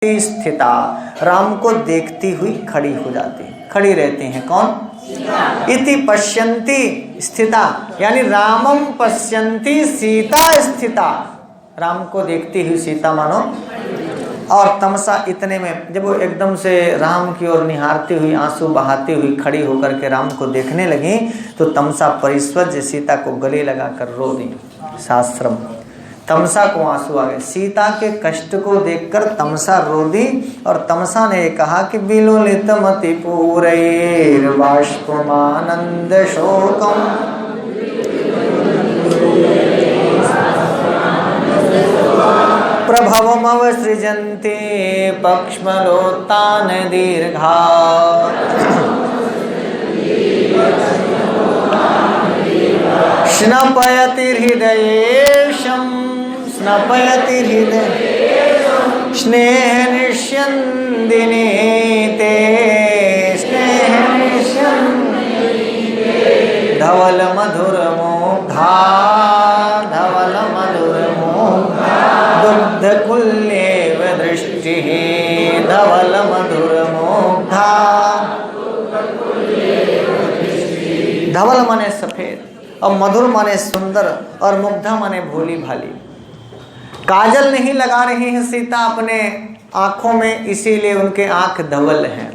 स्थिता, राम को देखती हुई खड़ी हो जाती, खड़ी रहती हैं। कौन? इति पश्यन्ति स्थिता, यानी रामम पश्यन्ति सीता स्थिता, राम को देखती हुई सीता मानो। और तमसा, इतने में जब वो एकदम से राम की ओर निहारती हुई आंसू बहाती हुई खड़ी होकर के राम को देखने लगी तो तमसा परिस्वज सीता को गले लगाकर रो दी। शास्त्रम, तमसा को आंसू आ गए। सीता के कष्ट को देखकर तमसा रो दी और तमसा ने कहा कि विलोलित मति पूरैर बाष्पमानंद शोकम प्रभवमवसृजन्ते पक्ष्मलोत्तान दीर्घा स्नपयति हृदयेशं स्नपयति हृदय स्नेह निष्यन्दिने ते स्नेह धवल मधुर मोधा धवल मधुर मोधा दुग्ध कुल्येव दृष्टिः धवल मधुर मोधा। धवल माने सफेद और मधुर माने सुंदर और मुग्धा माने भोली भाली। काजल नहीं लगा रही है सीता अपने आंखों में, इसीलिए उनके आंख धवल हैं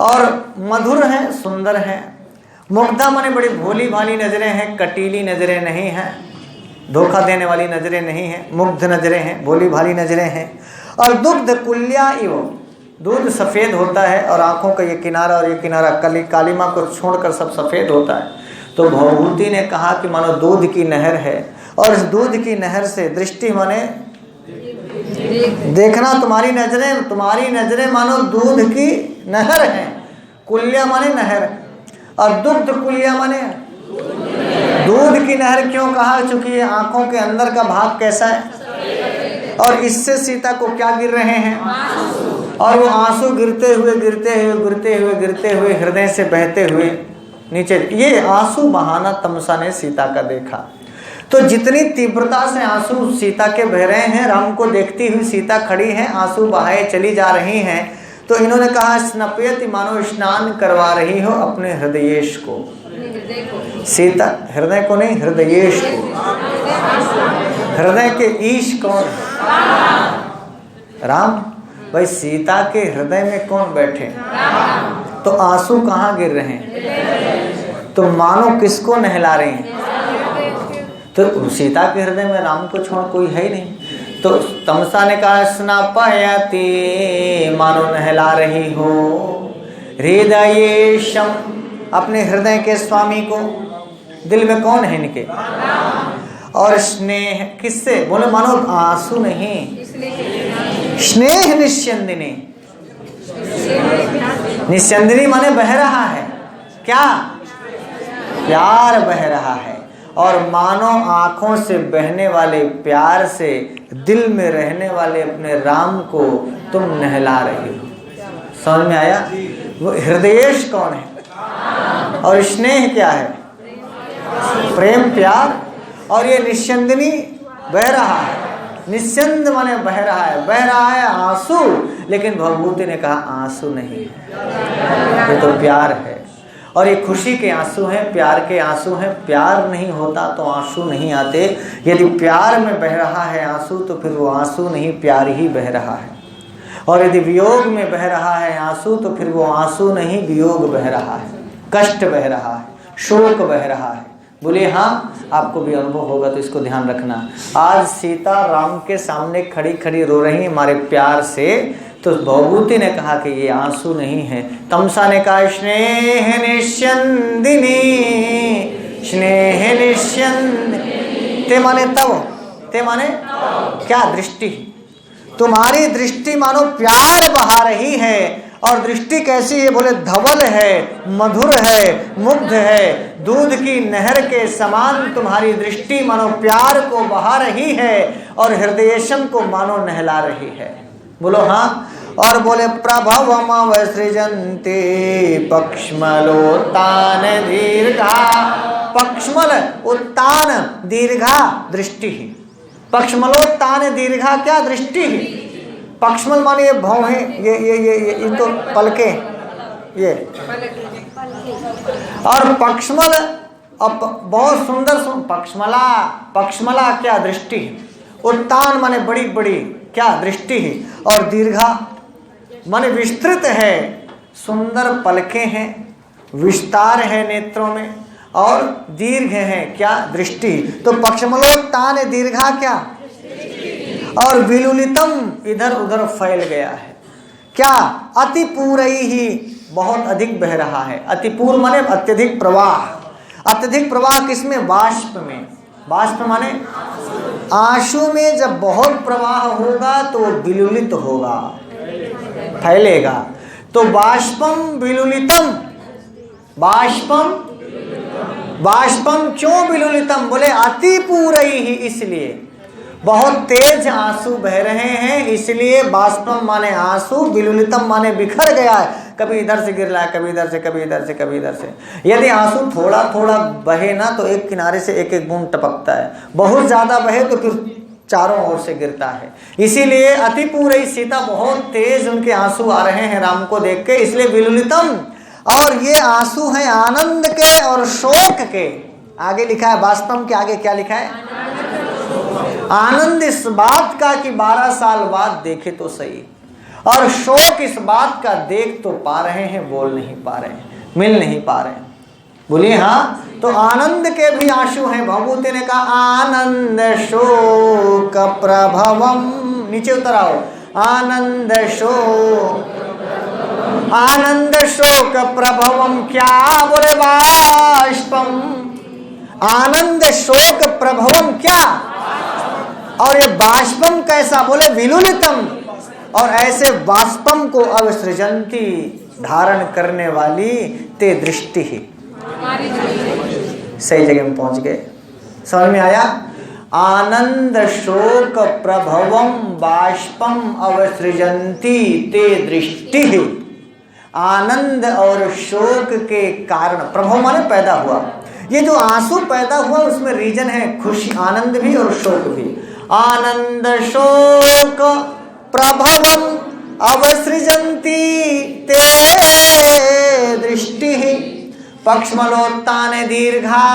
और मधुर हैं, सुंदर हैं। मुग्धा माने बड़ी भोली भाली नजरें हैं, कटीली नजरें नहीं हैं, धोखा देने वाली नजरें नहीं हैं, मुग्ध नजरें हैं, भोली भाली नजरें हैं। और दुग्ध कुल्या इव, दूध सफेद होता है और आंखों का ये किनारा और ये किनारा कालीमा को छोड़कर सब सफेद होता है। तो भवभूति ने कहा कि मानो दूध की नहर है और इस दूध की नहर से दृष्टि माने देखना, तुम्हारी नजरें मानो दूध की नहर है। कुल्या माने नहर और दुग्ध कुल्या माने दूध की नहर। क्यों कहा? चूंकि ये आंखों के अंदर का भाग कैसा है और इससे सीता को क्या गिर रहे हैं और वो आंसू गिरते हुए हृदय से बहते हुए नीचे। ये आंसू बहाना तमसा ने सीता का देखा। तो जितनी तीव्रता से आंसू सीता के बह रहे हैं, राम को देखती हुई सीता खड़ी है, आंसू बहाए चली जा रही हैं। तो इन्होंने कहा स्नपयति, मानो स्नान करवा रही हो अपने हृदयेश को। सीता हृदय को नहीं, हृदयेश को। हृदय के ईश कौन है? राम। भाई सीता के हृदय में कौन बैठे? तो आंसू कहाँ गिर रहे हैं? तो मानो किसको नहला रही हैं? तो सीता के हृदय में राम को छोड़ कोई है ही नहीं। तो तमसा ने कहा स्नापयति, मानो नहला रही हो हृदयेशम, अपने हृदय के स्वामी को। दिल में कौन है इनके? और स्नेह किससे? बोले मानो आंसू नहीं, स्नेह निस्यंदिनी। निस्यंदिनी माने बह रहा है। क्या? प्यार बह रहा है। और मानो आंखों से बहने वाले प्यार से दिल में रहने वाले अपने राम को तुम नहला रही हो। समझ में आया? वो हृदयेश कौन है और स्नेह क्या है? प्रेम, प्यार। और ये निस्यंदिनी बह रहा है। निस्यंद माने बह रहा है आंसू। लेकिन भवभूति ने कहा आंसू नहीं है, ये तो प्यार है। और ये खुशी के आंसू हैं, प्यार के आंसू हैं। प्यार नहीं होता तो आंसू नहीं आते। यदि प्यार में बह रहा है आंसू तो फिर वो आंसू नहीं, प्यार ही बह रहा है। और यदि वियोग में बह रहा है आंसू तो फिर वो आंसू नहीं, वियोग बह रहा है, कष्ट बह रहा है, शोक बह रहा है। बोले हाँ, आपको भी अनुभव होगा तो इसको ध्यान रखना। आज सीता राम के सामने खड़ी खड़ी रो रही हमारे प्यार से, तो भवभूति ने कहा कि ये आंसू नहीं है। तमसा ने कहा स्नेह निस्यंदिनी, स्नेह निस्यंदिनी। ते माने तब, ते माने क्या? दृष्टि। तुम्हारी दृष्टि मानो प्यार बहा रही है। और दृष्टि कैसी है? बोले धवल है, मधुर है, मुग्ध है। दूध की नहर के समान तुम्हारी दृष्टि मानो प्यार को बहा रही है और हृदयेशम को मानो नहला रही है। बोलो हाँ। और बोले प्रभवमवसृजन्ते पक्ष्मलोत्तान दीर्घा। पक्ष्मल उत्तान दीर्घा दृष्टि। पक्ष्मलोत्तान दीर्घा क्या? दृष्टि। पक्षमल माने ये भौं है, ये तो पलके, ये। और पक्षमल, अब बहुत सुंदर पक्षमला, पक्षमला क्या दृष्टि है। उत्तान माने बड़ी बड़ी क्या दृष्टि है। और दीर्घा माने विस्तृत है, सुंदर पलकें हैं, विस्तार है नेत्रों में, और दीर्घ है क्या दृष्टि। तो पक्षमलोत्तान दीर्घा क्या, और विलुलितम इधर उधर फैल गया है क्या, अतिपूरई ही बहुत अधिक बह रहा है। अतिपूर माने अत्यधिक प्रवाह। अत्यधिक प्रवाह किसमें, वाष्प में। वाष्प माने आंसू में जब बहुत प्रवाह होगा तो विलुलित होगा, फैलेगा। तो बाष्पम विलुलितम, बाष्पम, बाष्पम क्यों विलुलितम, बोले अतिपूरई ही, इसलिए बहुत तेज आंसू बह रहे हैं, इसलिए बाष्पम माने आंसू, विलुलितम माने बिखर गया है, कभी इधर से गिर रहा है, कभी इधर से, कभी इधर से, कभी इधर से। यदि आंसू थोड़ा थोड़ा बहे ना तो एक किनारे से एक एक बूंद टपकता है, बहुत ज्यादा बहे तो फिर चारों ओर से गिरता है। इसीलिए अतिपूरई, सीता बहुत तेज उनके आंसू आ रहे हैं राम को देख के, इसलिए विलुलितम। और ये आंसू हैं आनंद के और शोक के। आगे लिखा है बाष्पम के आगे क्या लिखा है, आनंद इस बात का कि 12 साल बाद देखे तो सही, और शोक इस बात का देख तो पा रहे हैं, बोल नहीं पा रहे हैं, मिल नहीं पा रहे हैं। बोलिए हाँ। तो आनंद के भी आंसू हैं। भवभूति ने कहा आनंद शोक प्रभवम, नीचे उतर आओ, आनंद शोक, आनंद शोक प्रभवम क्या, बोले बाष्पम। आनंद शोक प्रभवम क्या, और ये बाष्पम कैसा, बोले विलुलितम। और ऐसे बाष्पम को अवसृजंती, धारण करने वाली, ते दृष्टि ही। सही जगह में पहुंच गए, समझ में आया। आनंद शोक प्रभवम बाष्पम अवसृजंती ते दृष्टि ही। आनंद और शोक के कारण, प्रभव माने पैदा हुआ, ये जो आंसू पैदा हुआ उसमें रीजन है खुशी, आनंद भी और शोक भी। आनंद शोक प्रभवम अवसृजंती ते दृष्टि, पक्षमलोत्तान दीर्घा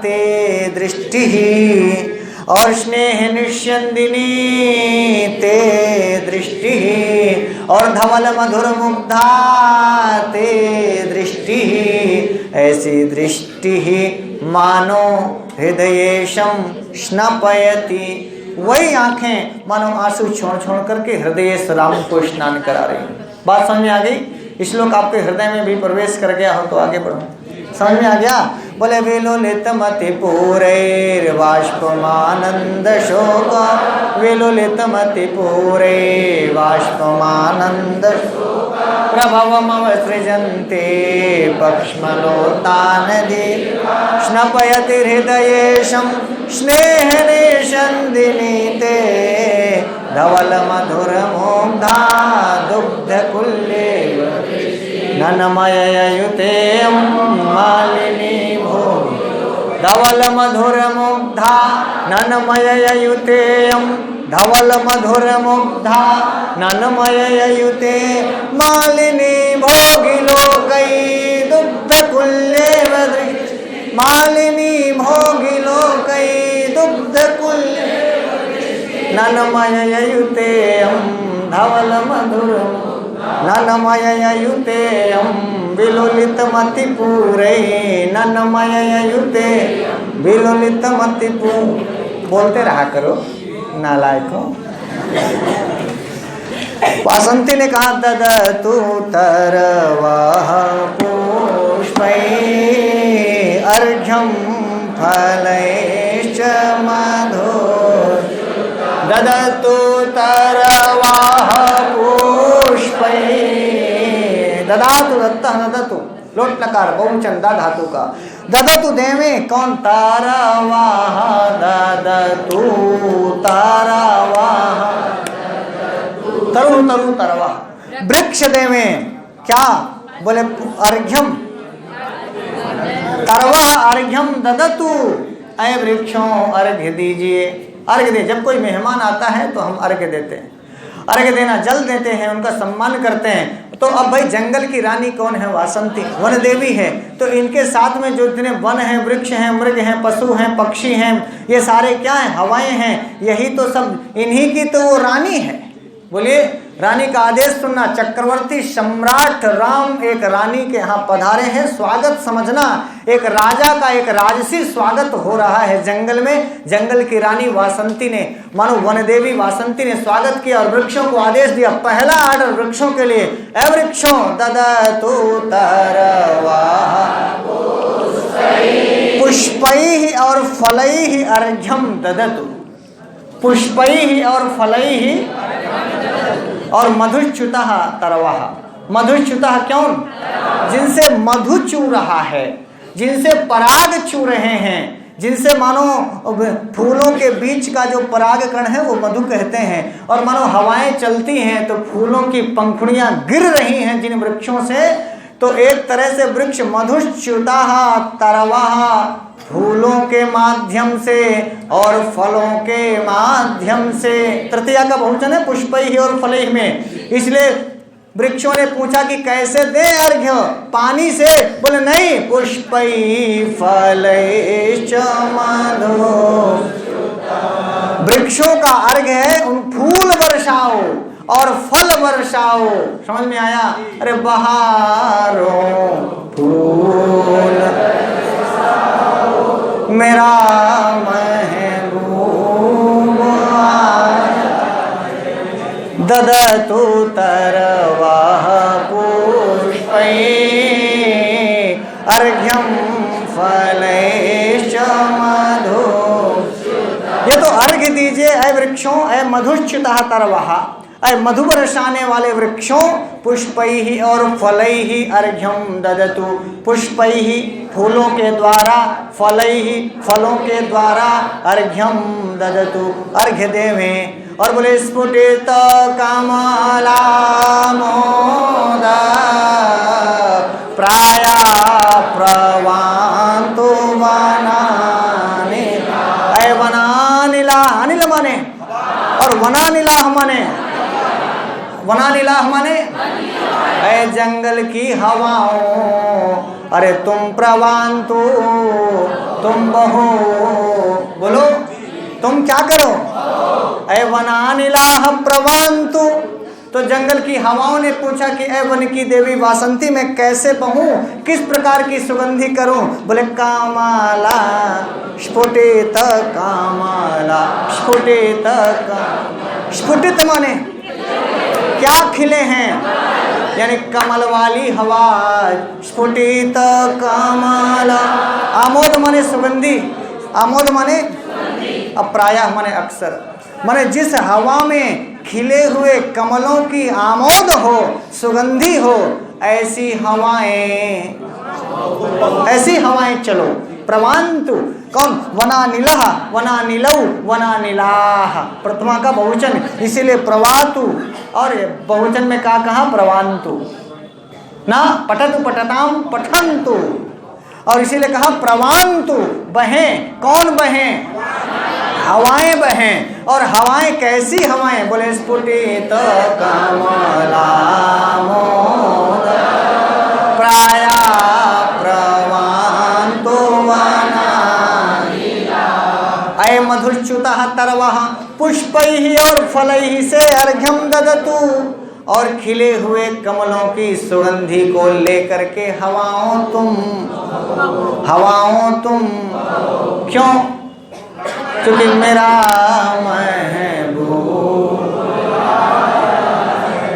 ते दृष्टि, और स्नेह निष्यंदिनी ते दृष्टि, और धवल मधुर मुग्धा ते दृष्टि। ऐसी दृष्टि मानो हृदयेशम स्नपयति, वही आंखें मानो आंसू छोड़ छोड़ करके हृदय से राम को स्नान करा रही। बात समझ में आ गई। श्लोक आपके हृदय में भी प्रवेश कर गया हो तो आगे बढ़ो, समझ में आ गया। बोले विलुलित मति पूरे बाष्पमानंद शोक, विलुलित मति पूरे बाष्पमानंद प्रभवम अवसृजन्ते पक्ष्मलोत्तान स्नपयति हृदयेशं स्नेह निषन्दिनी ते धवल मधुर मुग्धा दुग्ध कुल्ले ननमययुते मालिनी भो। धवल मधुर मुग्धा ननमययुते धवल मधुर मुग्धा ननमययुते मालिनी भोगिलोकै दुग्ध कुल्ले मालिनी भोगिलोकै दुग्ध कुल्ले ननमययुते धवल मधुर ननमययुते विलुलित मति पूरे ननमययुते विलुलित मति पूरे। बोलते रहा करो नालायको। वासंती ने कहा ददतु तरवाह पुष्पै अर्घ्यं फलैश्च मधुर। ददतु तरवाह पुष्पै, ददातु दत्तः ददतु लोट लकार बहुवचन दा धातु का। ददतु देवे कौन, तारावाह ददतु तारावाह तरु तरु तरवाह। वृक्ष देवे क्या, बोले अर्घ्यम तरवाह अर्घ्यम ददतु, ऐ वृक्षों अर्घ्य दीजिए। अर्घ्य दे, जब कोई मेहमान आता है तो हम अर्घ्य देते हैं। अर्घ्य देना, जल देते हैं, उनका सम्मान करते हैं। तो अब भाई जंगल की रानी कौन है? वासंती, वन देवी है। तो इनके साथ में जो इतने वन हैं, वृक्ष हैं, मृग हैं, पशु हैं, पक्षी हैं, ये सारे क्या हैं? हवाएं हैं। यही तो सब इन्हीं की तो वो रानी है। बोलिए, रानी का आदेश सुनना। चक्रवर्ती सम्राट राम एक रानी के यहाँ पधारे हैं। स्वागत समझना, एक राजा का एक राजसी स्वागत हो रहा है जंगल में। जंगल की रानी वासंती ने, मानो वन देवी वासंती ने स्वागत किया और वृक्षों को आदेश दिया। पहला आर्डर वृक्षों के लिए, ए वृक्षों, ददतु तरवाः पुष्पैः और फलैः अर्घ्यं ददतु। पुष्पैः और फलैः और मधुच्युतः तरवाः। मधुच्युतः क्यों? जिनसे मधु चू रहा है, जिनसे पराग चू रहे हैं, जिनसे मानो फूलों के बीच का जो पराग कण है वो मधु कहते हैं। और मानो हवाएं चलती हैं तो फूलों की पंखुड़ियां गिर रही हैं जिन वृक्षों से। तो एक तरह से वृक्ष मधुच्युतः तरवाः, फूलों के माध्यम से और फलों के माध्यम से। तृतीया का बहुवचन है पुष्पैः और फलैः में। इसलिए वृक्षों ने पूछा कि कैसे दे अर्घ्य? पानी से? बोले नहीं, पुष्पैः फलैश्च मधु। वृक्षों का अर्घ्य है उन फूल वर्षाओ और फल वर्षाओ। समझ में आया? अरे बहारों फूल मेरा महबूब ददतु तरवाः पुष्पैः अर्घ्यं फलैश्च मधु। ये तो अर्घ्य दीजिए ऐ वृक्षों, ऐ मधुच्युतः तरवाः, ऐ मधु बरसाने वाले वृक्षों। पुष्पैः और फलैः अर्घ्यं ददतु। पुष्पैः फूलों के द्वारा, फलैः फलों के द्वारा, अर्घ्यं ददतु अर्घ्य देवें। और बोले स्फुटित कमला मोद प्राया प्रवान्तु वनानि। ऐ वनानिला, अनिल माने और वनानिलाह माने, वनानिलाह माने ऐ जंगल की हवाओं, अरे तुम प्रवान्तु, तुम बहो। बोलो, तुम क्या करो? ऐ वनानिलाह प्रवान्तु। तो जंगल की हवाओं ने पूछा कि ऐ वन की देवी वासंती, मैं कैसे बहूं, किस प्रकार की सुगंधी करूं? बोले कामाला स्फुटित, कामाला स्फुटित। स्फुटित माने क्या? खिले हैं, यानी कमल वाली हवा। स्फुटित कमल, आमोद माने सुगंधी, आमोद माने अप्रायः माने अक्सर, माने जिस हवा में खिले हुए कमलों की आमोद हो, सुगंधी हो, ऐसी हवाएं, ऐसी हवाएं चलो। प्रवान्तु कौन? वनानिलः, वनानिलौ, वनानिलाः। प्रथमा का बहुवचन, इसीलिए प्रवातु। और बहुवचन में क्या कहा? प्रवान्तु ना, पठतु पठताम पठन्तु। और इसीलिए कहा प्रवान्तु, बहें। कौन बहें? हवाएं बहें। और हवाएं कैसी हवाएं? बोले स्फुटित कमला मोद प्राया प्रवान्तु वनानि। ऐ मधुच्युतः तरवाः पुष्पैः और फलैः से अर्घ्यं ददतु। और खिले हुए कमलों की सुगंधी को लेकर के हवाओं तुम, हवाओं तुम। क्यों? क्योंकि मेरा महबूब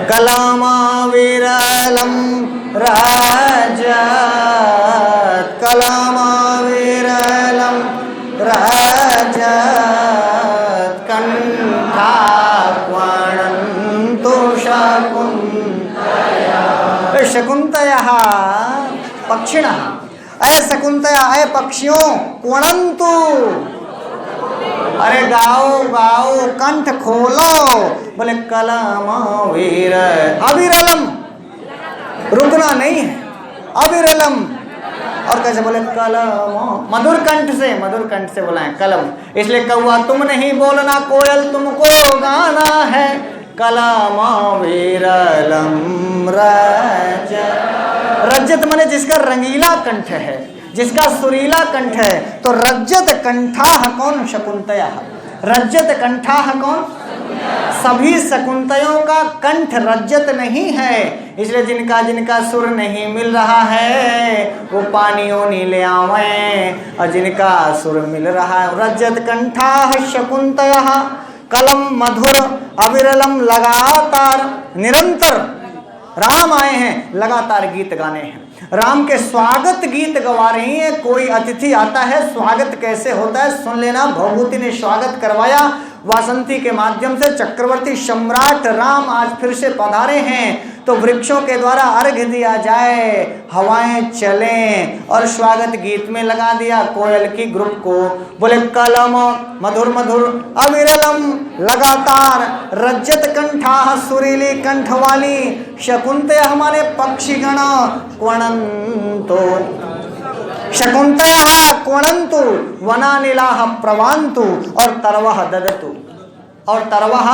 कलामा विरलम राजत, कलामा विरलम राजत कंठा क्वणन्तु शकुन्तया। शकुन्तयः पक्षिणः, ऐ शकुन्तया, ऐ पक्षियों, क्वणन्तु, अरे गाओ गाओ, कंठ खोलो। बोले कलामा वीर, अविरलम, रुकना नहीं है, अविरलम। और कैसे बोले? कलम, मधुर कंठ से, मधुर कंठ से बोला है कलम। इसलिए कौवा तुम नहीं बोलना, कोयल तुमको गाना है। कलम विरलम रजत। रजत माने जिसका रंगीला कंठ है, जिसका सुरीला कंठ है। तो रजत कंठाह कौन? शकुंतया। रजत कंठाह कौन? सभी शकुंतयों का कंठ रजत नहीं है। इसलिए जिनका जिनका सुर नहीं मिल रहा है वो पानियों नहीं ले आवे, और जिनका सुर मिल रहा है रजत कंठाह शकुंतयः। कलम मधुर अविरलम, लगातार निरंतर राम आए हैं, लगातार गीत गाने हैं, राम के स्वागत गीत गवा रही है। कोई अतिथि आता है, स्वागत कैसे होता है सुन लेना। भवभूति ने स्वागत करवाया वासंती के माध्यम से। चक्रवर्ती सम्राट राम आज फिर से पधारे हैं, तो वृक्षों के द्वारा अर्घ्य दिया जाए, हवाएं चलें, और स्वागत गीत में लगा दिया कोयल की ग्रुप को। बोले कलम मधुर मधुर अविरलम, लगातार रजत कंठा, सुरीली कंठ वाली शकुंतया हमारे पक्षीगण क्वणंतो, शकुंतया क्वणंतु वनानिलाः प्रवान्तु, और तरवः ददतु, और तरवः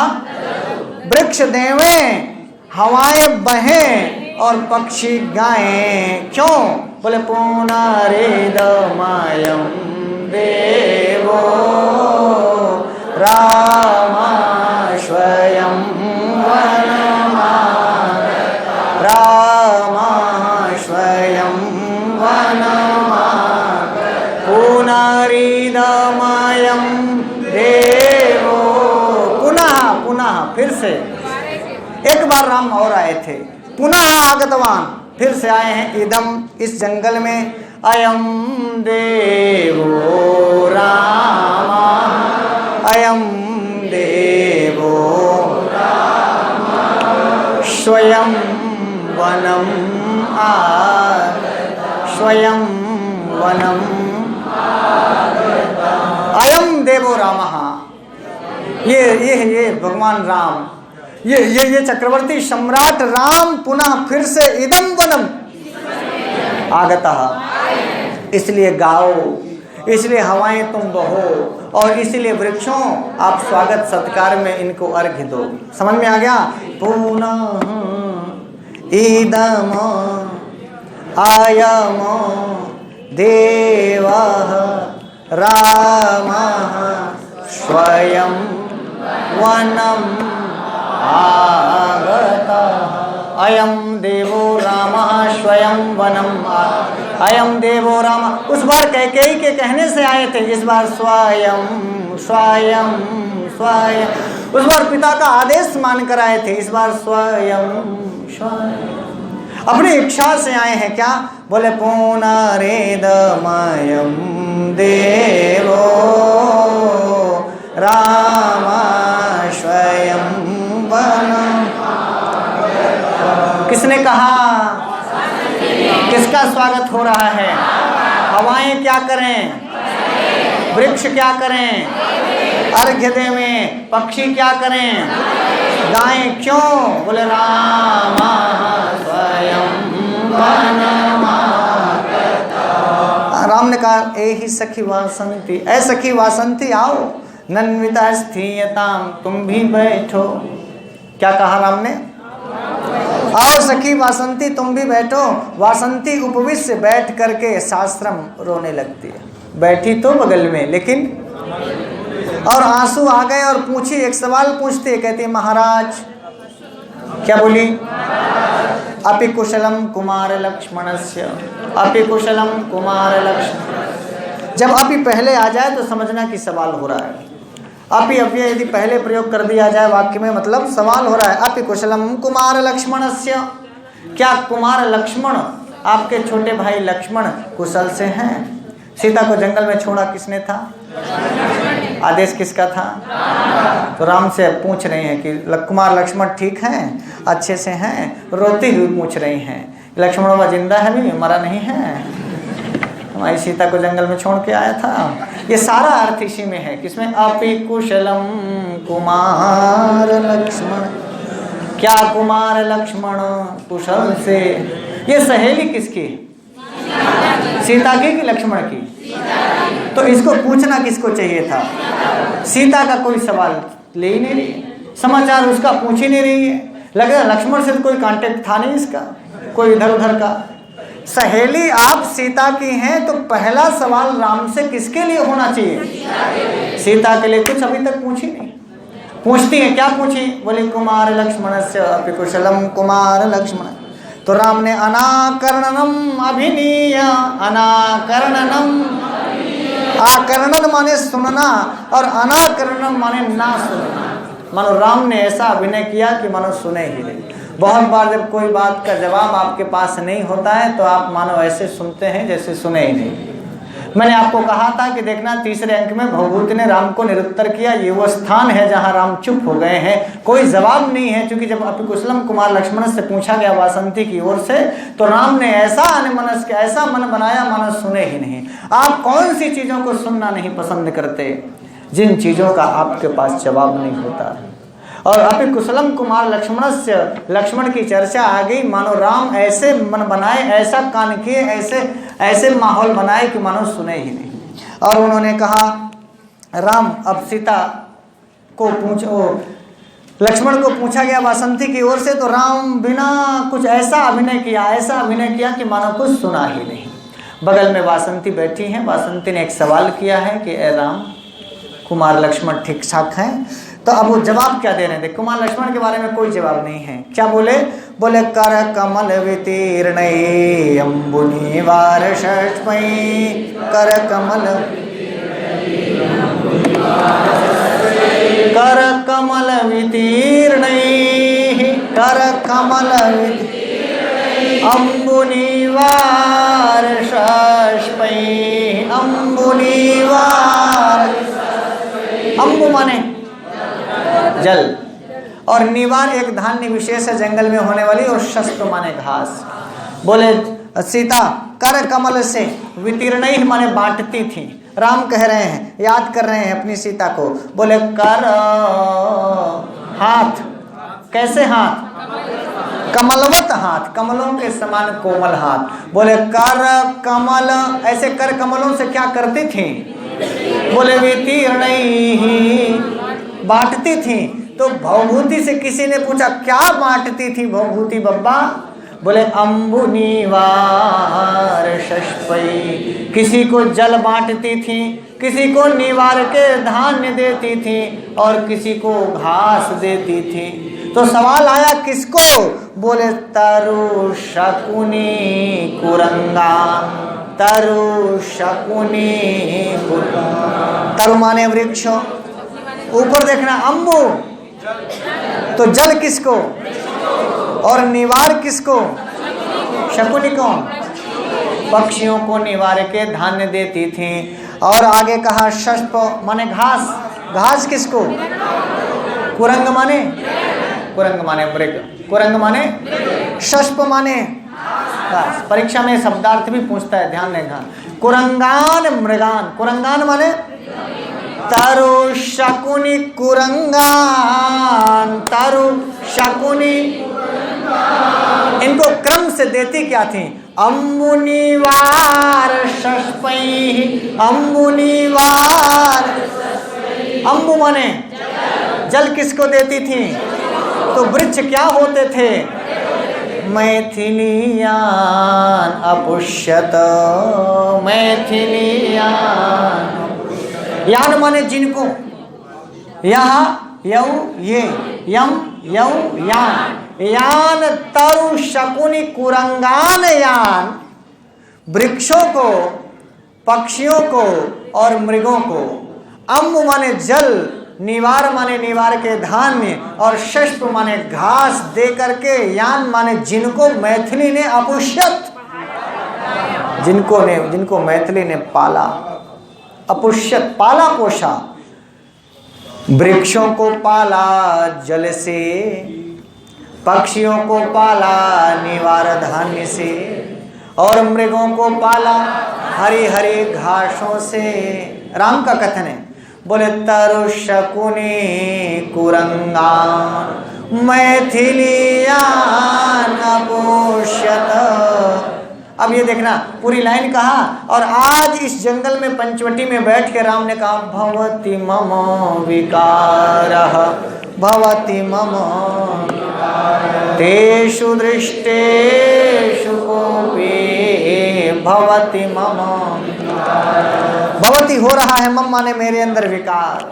वृक्ष देवें, हवाएं बहें और पक्षी गाएं। क्यों? बोले पुनरेदमयं देवो रामा स्वयं वनमा, रामा स्वयं वनमा, पुनरेदमयं देवो। पुनः पुनः फिर से एक बार राम और आए थे, पुनः आगतवान, फिर से आए हैं इदम, इस जंगल में। अयम देवो रामा, अयम देवो रामा, स्वयं वनम स्वयं वनम। अयम देवो रामः, ये भगवान राम, ये चक्रवर्ती सम्राट राम पुनः फिर से इदम वनम आगतः। इसलिए गाओ, इसलिए हवाएं तुम बहो, और इसलिए वृक्षों आप स्वागत सत्कार में इनको अर्घ्य दो। समझ में आ गया? पुनः इदम आयम देवः रामः स्वयं वनम आगतः। अयम देवो रामः स्वयं वनम, अयम देवो राम। उस बार कैकेयी के कहने से आए थे, इस बार स्वयं स्वयं स्वयं। उस बार पिता का आदेश मान कर आए थे, इस बार स्वयं स्वयं अपनी इच्छा से आए हैं। क्या? बोले पुनरेदमयं देवो रामा स्वयं वनम। किसने कहा? किसका स्वागत हो रहा है? हवाएं क्या करें? वृक्ष क्या करें? अर्घ्य देवें। पक्षी क्या करें? गाएं। क्यों? बोले रामा स्वयं वनमा। राम ने कहा ए ही सखी वासंती, ऐ सखी वासंती आओ, नन्विता स्थीयताम, तुम भी बैठो। क्या कहा राम ने? आओ सखी वासंती तुम भी बैठो। वासंती उपविष्ट से बैठ करके शास्त्रम रोने लगती है, बैठी तो बगल में, लेकिन और आंसू आ गए और पूछी, एक सवाल पूछते, कहती महाराज, क्या बोली? अपि कुशलम कुमार लक्ष्मणस्य, अपि कुशलम कुमार लक्ष्मण। जब अपि पहले आ जाए तो समझना कि सवाल हो रहा है। अपि अपि यदि पहले प्रयोग कर दिया जाए वाक्य में, मतलब सवाल हो रहा है। अपि कुशलम कुमार लक्ष्मणस्य, क्या कुमार लक्ष्मण, आपके छोटे भाई लक्ष्मण कुशल से हैं? सीता को जंगल में छोड़ा किसने था? आदेश किसका था? तो राम से पूछ रहे हैं कि कुमार लक्ष्मण ठीक हैं, अच्छे से हैं? रोती हुई पूछ रही हैं। लक्ष्मण बाबा जिंदा है भी, मरा नहीं है, हमारी सीता को जंगल में छोड़ के आया था। ये सारा अर्थ इसी में है। किसमें? अपि कुशलम कुमार लक्ष्मण। क्या कुमार लक्ष्मण कुशल से? ये सहेली किसकी? सीता की कि लक्ष्मण की? तो इसको पूछना किसको चाहिए था? सीता का कोई सवाल ले ही नहीं रही। समाचार उसका पूछ ही नहीं रही है। लग रहा है लक्ष्मण से तो कोई कांटेक्ट था नहीं इसका, कोई इधर उधर का। सहेली आप सीता की हैं तो पहला सवाल राम से किसके लिए होना चाहिए? सीता के लिए। कुछ अभी तक पूछी नहीं। पूछती है, क्या पूछी? बोले कुमार लक्ष्मणस्य अपि कुशलम, कुमार लक्ष्मण। तो राम ने अनाकर्णनम अभिनीय, अनाकर्णनम, आकर्णन माने सुनना और अनाकर्णन माने ना सुनना। मानो राम ने ऐसा अभिनय किया कि मानो सुने ही नहीं। बहुत बार जब कोई बात का जवाब आपके पास नहीं होता है तो आप मानो ऐसे सुनते हैं जैसे सुने ही नहीं। मैंने आपको कहा था कि देखना तीसरे अंक में भवभूति ने राम को निरुत्तर किया। ये वो स्थान है जहां राम चुप हो गए हैं, कोई जवाब नहीं है। क्योंकि जब अपि कुशलम कुमार लक्ष्मण से पूछा गया वासंती की ओर से तो राम ने ऐसा अनमनस्क, ऐसा मन बनाया मानो सुने ही नहीं। आप कौन सी चीजों को सुनना नहीं पसंद करते? जिन चीजों का आपके पास जवाब नहीं होता। और अपि कुशलम कुमार लक्ष्मण से, लक्ष्मण की चर्चा आ गई। मानो राम ऐसे मन बनाए, ऐसा कान किए, ऐसे माहौल बनाए कि मानो सुने ही नहीं। और उन्होंने कहा राम, अब सीता को लक्ष्मण को पूछा गया वासंती की ओर से तो राम बिना कुछ ऐसा अभिनय किया कि मानो कुछ सुना ही नहीं। बगल में वासंती बैठी हैं। वासंती ने एक सवाल किया है कि ए राम, कुमार लक्ष्मण ठीक ठाक हैं? तो अब वो जवाब क्या दे रहे थे? कुमार लक्ष्मण के बारे में कोई जवाब नहीं है। क्या बोले? बोले कर कमल वितीर्ण अम्बुनि वारशस्मै, कर कमल, कर कमल वितीर्ण, कर कमल अम्बुनि वारशस्मै, अम्बुनि वार। अम्बु माने जल, और निवार एक धान्य विशेष है जंगल में होने वाली, और शस्त्र माने घास। बोले सीता कर कमल से वितीर्ण ही माने बांटती थी। राम कह रहे हैं, याद कर रहे हैं अपनी सीता को। बोले कर हाथ, कैसे हाथ? कमलवत हाथ, कमलों के समान कोमल हाथ। बोले कर कमल, ऐसे कर कमलों से क्या करती थी? बोले वितीर्ण ही, बांटती थी। तो भवभूति से किसी ने पूछा क्या बांटती थी भवभूति बब्बा? बोले अम्बुनि वारशस्मै, किसी को जल बांटती थी, किसी को निवार के धान्य देती थी, और किसी को घास देती थी। तो सवाल आया किसको? बोले तरु शकुनी कुरंगा, तरु शकुनी। तरु माने वृक्ष, ऊपर देखना अम्बु, तो जल किसको? और निवार किसको? शकुनी कौन? पक्षियों को निवार के धान्य देती थी। और आगे कहा शस्प माने घास, घास किसको? कुरंग माने, कुरंग माने मृग, कुरंग माने शस्प माने घास। परीक्षा में शब्दार्थ भी पूछता है, ध्यान देना। कुरंगान मृगान, कुरंगान माने तरु शकुनी कुरंगान, तरु शकुनी। इनको क्रम से देती क्या थी? अम्बुनि वारशस्मै, अम्बुनि वार। अम्बु माने जल किसको देती थी? तो वृक्ष क्या होते थे? मैथिलियान अपुष्यत, मैथिलियान। यान माने जिनको, यहाँ यौ ये, यम यौ यान, यान तरु शकुनी कुरंगान यान, वृक्षों को, पक्षियों को और मृगों को। अम्ब माने जल, निवार माने निवार के धान्य, और शस्प माने घास दे करके, यान माने जिनको मैथिली ने अपुष्यत, जिनको मैथिली ने पाला, अपुष्यत पाला पोषा। वृक्षों को पाला जल से, पक्षियों को पाला निवार धान्य से, और मृगों को पाला हरी हरी घासों से। राम का कथन है। बोले तरु शकुनी कुरंगान मैथिलियान अपोष्यत। अब अब ये देखना पूरी लाइन कहा, और आज इस जंगल में पंचवटी में बैठ के राम ने कहा भवति मम विकारः भवति मम तेषु दृष्टेषु कोपि भवति मम। भवति हो रहा है, मम माने मेरे अंदर विकार,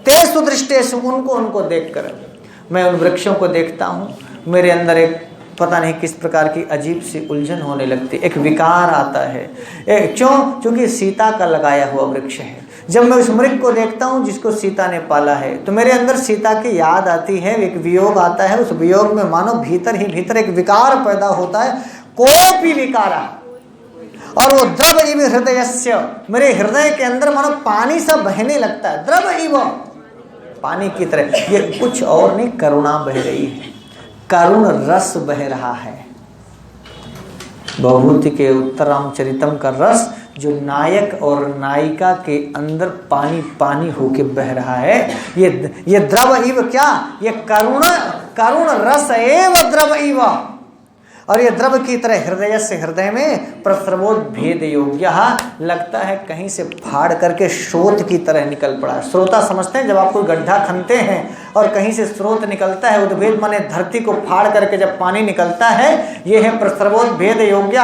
तेषु दृष्टेषु उनको देखकर मैं उन वृक्षों को देखता हूँ, मेरे अंदर एक पता नहीं किस प्रकार की अजीब सी उलझन होने लगती, एक विकार आता है। क्यों? क्योंकि सीता का लगाया हुआ वृक्ष है। जब मैं उस मृग को देखता हूँ जिसको सीता ने पाला है, तो मेरे अंदर सीता की याद आती है, एक वियोग आता है। उस वियोग में मानो भीतर ही भीतर एक विकार पैदा होता है, कोपी विकारा, और वो द्रव इव हृदयस्य, मेरे हृदय के अंदर मानो पानी सा बहने लगता है, द्रव इव, पानी की तरह। ये कुछ और नहीं, करुणा बह रही है, करुण रस बह रहा है। भवभूति के उत्तर रामचरितम का रस जो नायक और नायिका के अंदर पानी पानी होके बह रहा है, ये द्रव इव क्या, ये करुण रस एव द्रव इव, और ये द्रव की तरह हृदय से हृदय में प्रस्रवोद्भेद योग्य, लगता है कहीं से फाड़ करके स्रोत की तरह निकल पड़ा। श्रोता समझते हैं जब आप कोई गड्ढा खनते हैं और कहीं से स्रोत निकलता है, उद्भेद माने धरती को फाड़ करके जब पानी निकलता है, ये है प्रस्रवोद्भेद योग्य।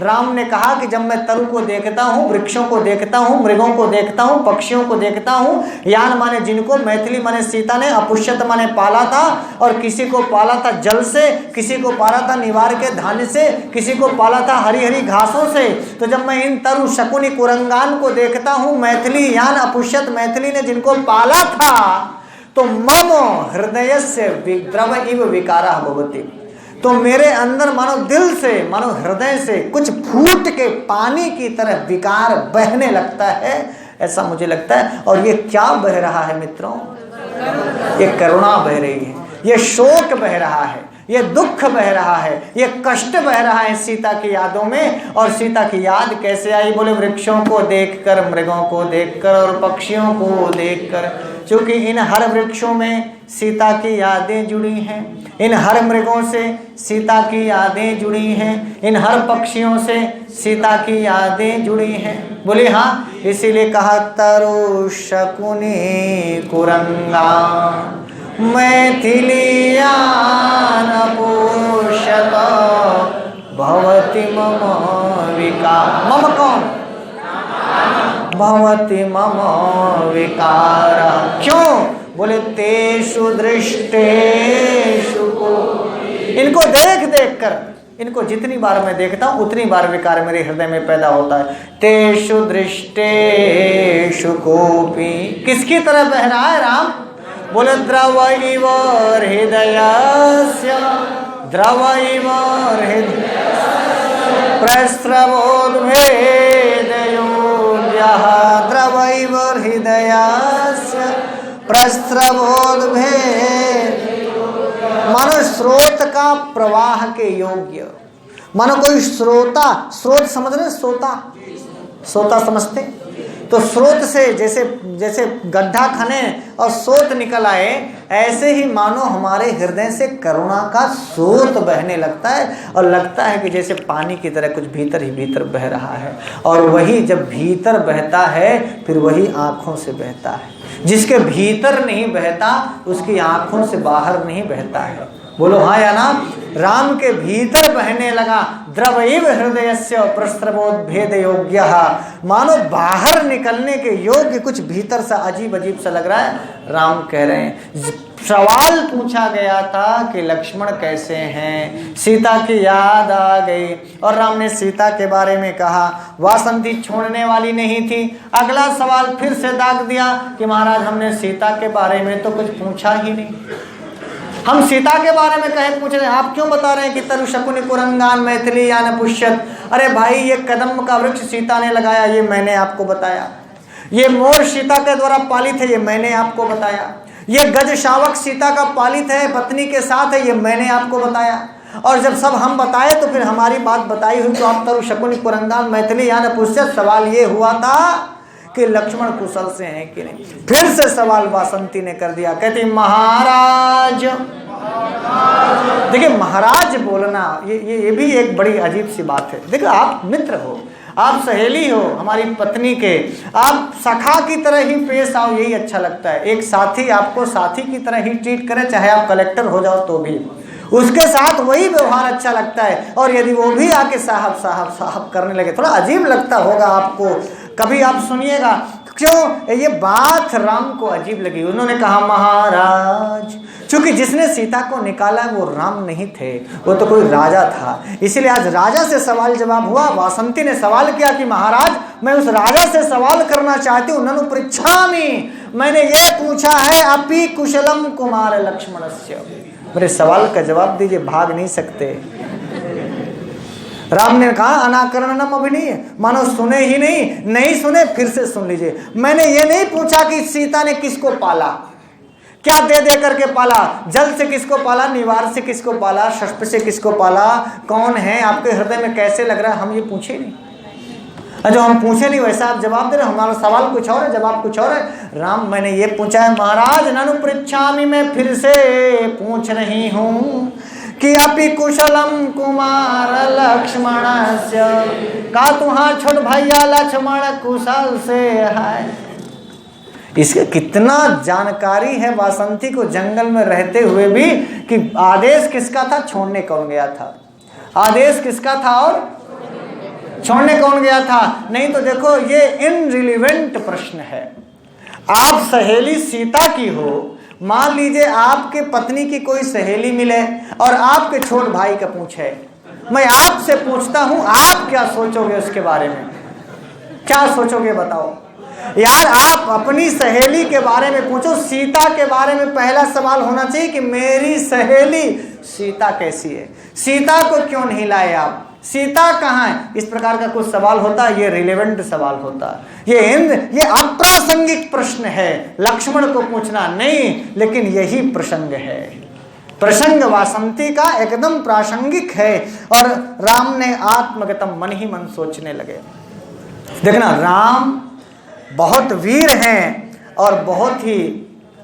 राम ने कहा कि जब मैं तरु को देखता हूँ, वृक्षों को देखता हूँ, मृगों को देखता हूँ, पक्षियों को देखता हूँ, यान माने जिनको, मैथिली माने सीता ने, अपुष्यत माने पाला था, और किसी को पाला था जल से, किसी को पाला था निवार धान्य से, किसी को पाला था हरी हरी घासों से। तो जब मैं इन तरु शकुनी कुरंगान को देखता हूं, मैथिली यान अपुष्यत मैथिली ने जिनको पाला था, तो मम हृदय से द्रव इव विकारः भवति, तो मेरे अंदर मानो दिल से, मानो हृदय से कुछ फूट के पानी की तरह विकार बहने लगता है, ऐसा मुझे लगता है। और ये क्या बह रहा है मित्रों? ये करुणा बह रही है, ये शोक बह रहा है, ये दुख बह रहा है, ये कष्ट बह रहा है सीता की यादों में। और सीता की याद कैसे आई? बोले वृक्षों को देखकर, मृगों को देखकर और पक्षियों को देखकर, क्योंकि इन हर वृक्षों में सीता की यादें जुड़ी हैं, इन हर मृगों से सीता की यादें जुड़ी हैं, इन हर पक्षियों से सीता की यादें जुड़ी हैं। बोले हाँ, इसीलिए कहा तरु शकुनी कुरंगा मैथिलीयान अपुष्यत भवति मम विकार। मम कौन? भवति मम विकार। क्यों? बोले तेषु दृष्टेषु को, इनको देख देख कर, इनको जितनी बार मैं देखता हूँ उतनी बार विकार मेरे हृदय में पैदा होता है। तेषु दृष्टेषु कोपि, किसकी तरह बह रहा है राम? बोले द्रव इव हृदयस्य, द्रव इव प्रस्रवोद्भेद योग्यः, द्रव इव हृदयस्य प्रस्रवोद्भेद, मानो स्रोत का प्रवाह के योग्य, मानो कोई श्रोता, स्रोत समझ रहे? सोता समझते? तो स्रोत से जैसे गड्ढा खने और स्रोत निकल आए, ऐसे ही मानो हमारे हृदय से करुणा का स्रोत बहने लगता है, और लगता है कि जैसे पानी की तरह कुछ भीतर ही भीतर बह रहा है। और वही जब भीतर बहता है फिर वही आँखों से बहता है। जिसके भीतर नहीं बहता उसकी आँखों से बाहर नहीं बहता है। बोलो हाँ या ना? राम के भीतर बहने लगा द्रवैव हृदयस्य प्रस्रवोद्भेद योग्यः, मानो बाहर निकलने के योग्य कुछ भीतर सा अजीब अजीब सा लग रहा है। राम कह रहे हैं, सवाल पूछा गया था कि लक्ष्मण कैसे हैं, सीता की याद आ गई, और राम ने सीता के बारे में कहा वासंती छोड़ने वाली नहीं थी। अगला सवाल फिर से दाग दिया कि महाराज हमने सीता के बारे में तो कुछ पूछा ही नहीं, हम सीता के बारे में कहे पूछ रहे हैं, आप क्यों बता रहे हैं कि तरु शकुनी कुरंगान मैथिली यान अपुष्यत? अरे भाई, ये कदम का वृक्ष सीता ने लगाया, ये मैंने आपको बताया। ये मोर सीता के द्वारा पालित है, ये मैंने आपको बताया। ये गज शावक सीता का पालित है, पत्नी के साथ है, ये मैंने आपको बताया। और जब सब हम बताए तो फिर हमारी बात बताई हुई तो आप तरु शकुनी कुरंगान मैथिली यान अपुष्यत, सवाल ये हुआ था कि लक्ष्मण कुशल से हैं कि नहीं। फिर से सवाल वासंती ने कर दिया, कहती महाराज देखिए महाराज बोलना ये भी एक बड़ी अजीब सी बात है। देखो आप मित्र हो, आप सहेली हो हमारी पत्नी के, आप सखा की तरह ही पेश आओ, यही अच्छा लगता है। एक साथी आपको साथी की तरह ही ट्रीट करे, चाहे आप कलेक्टर हो जाओ तो भी उसके साथ वही व्यवहार अच्छा लगता है। और यदि वो भी आके साहब साहब साहब करने लगे, थोड़ा अजीब लगता होगा आपको। कभी आप सुनिएगा, क्यों ये बात राम को अजीब लगी। उन्होंने कहा महाराज, क्योंकि जिसने सीता को निकाला वो राम नहीं थे, वो तो कोई राजा था। इसीलिए आज राजा से सवाल जवाब हुआ। वासंती ने सवाल किया कि महाराज मैं उस राजा से सवाल करना चाहती हूँ। ननु पृच्छामि, मैंने ये पूछा है अपि कुशलम कुमार लक्ष्मणस्य, मेरे सवाल का जवाब दीजिए, भाग नहीं सकते। राम ने कहा अनाकरणम अभिनीय, मानो सुने ही नहीं सुने, फिर से सुन लीजिए। मैंने ये नहीं पूछा कि सीता ने किसको पाला, क्या दे दे करके पाला, जल से किसको पाला, निवार से किसको पाला, शस्प से किसको पाला, कौन है, आपके हृदय में कैसे लग रहा है, हम ये पूछे नहीं। जो हम पूछे नहीं वैसा आप जवाब दे रहे, हमारा सवाल कुछ और है, जवाब कुछ और है। राम मैंने ये पूछा है महाराज, ननु पृच्छामि, मैं फिर से पूछ रही हूँ कि अपि कुशलम कुमार लक्ष्मणस्य, का तुम्हारा छोट भैया लक्ष्मण कुशल से है। इसके कितना जानकारी है वासंती को जंगल में रहते हुए भी कि आदेश किसका था, छोड़ने कौन गया था, आदेश किसका था और छोड़ने कौन गया था। नहीं तो देखो ये इनरिलेवेंट प्रश्न है। आप सहेली सीता की हो, मान लीजिए आपके पत्नी की कोई सहेली मिले और आपके छोट भाई का पूछे, मैं आपसे पूछता हूं आप क्या सोचोगे उसके बारे में, क्या सोचोगे बताओ यार। आप अपनी सहेली के बारे में पूछो, सीता के बारे में पहला सवाल होना चाहिए कि मेरी सहेली सीता कैसी है, सीता को क्यों नहीं लाए आप, सीता कहाँ है। इस प्रकार का कुछ सवाल होता है, ये रिलेवेंट सवाल होता है। ये अप्रासंगिक प्रश्न है, लक्ष्मण को पूछना नहीं, लेकिन यही प्रसंग है। प्रसंग वासंती का एकदम प्रासंगिक है। और राम ने आत्मगतम, मन ही मन सोचने लगे। देखना राम बहुत वीर हैं और बहुत ही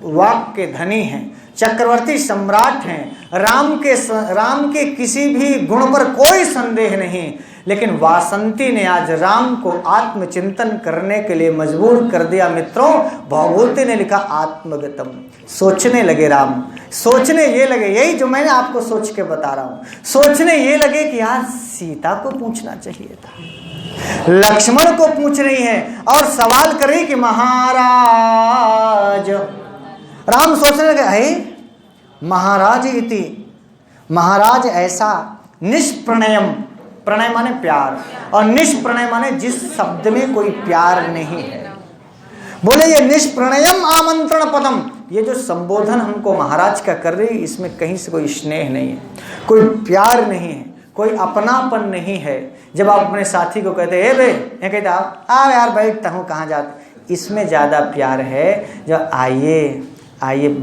वाक के धनी हैं, चक्रवर्ती सम्राट हैं। राम के किसी भी गुण पर कोई संदेह नहीं। लेकिन वासंती ने आज राम को आत्मचिंतन करने के लिए मजबूर कर दिया। मित्रों, भगवती ने लिखा आत्मगतम, सोचने लगे राम, सोचने ये लगे, यही जो मैंने आपको सोच के बता रहा हूं, सोचने ये लगे कि यार सीता को पूछना चाहिए था, लक्ष्मण को पूछ रही है और सवाल कर रही कि महाराज। राम सोचने लगे, है महाराज इति, महाराज ऐसा, निष्प्रणयम, प्रणय माने प्यार, और निष्प्रणय माने जिस शब्द में कोई प्यार नहीं है। बोले ये निष्प्रणयम आमंत्रण पदम, ये जो संबोधन हमको महाराज का कर रही, इसमें कहीं से कोई स्नेह नहीं है, कोई प्यार नहीं है, कोई अपनापन नहीं है। जब आप अपने साथी को कहते हैं, ये कहते आओ यार बैठता हूँ, कहाँ जाते, इसमें ज्यादा प्यार है। जब आइए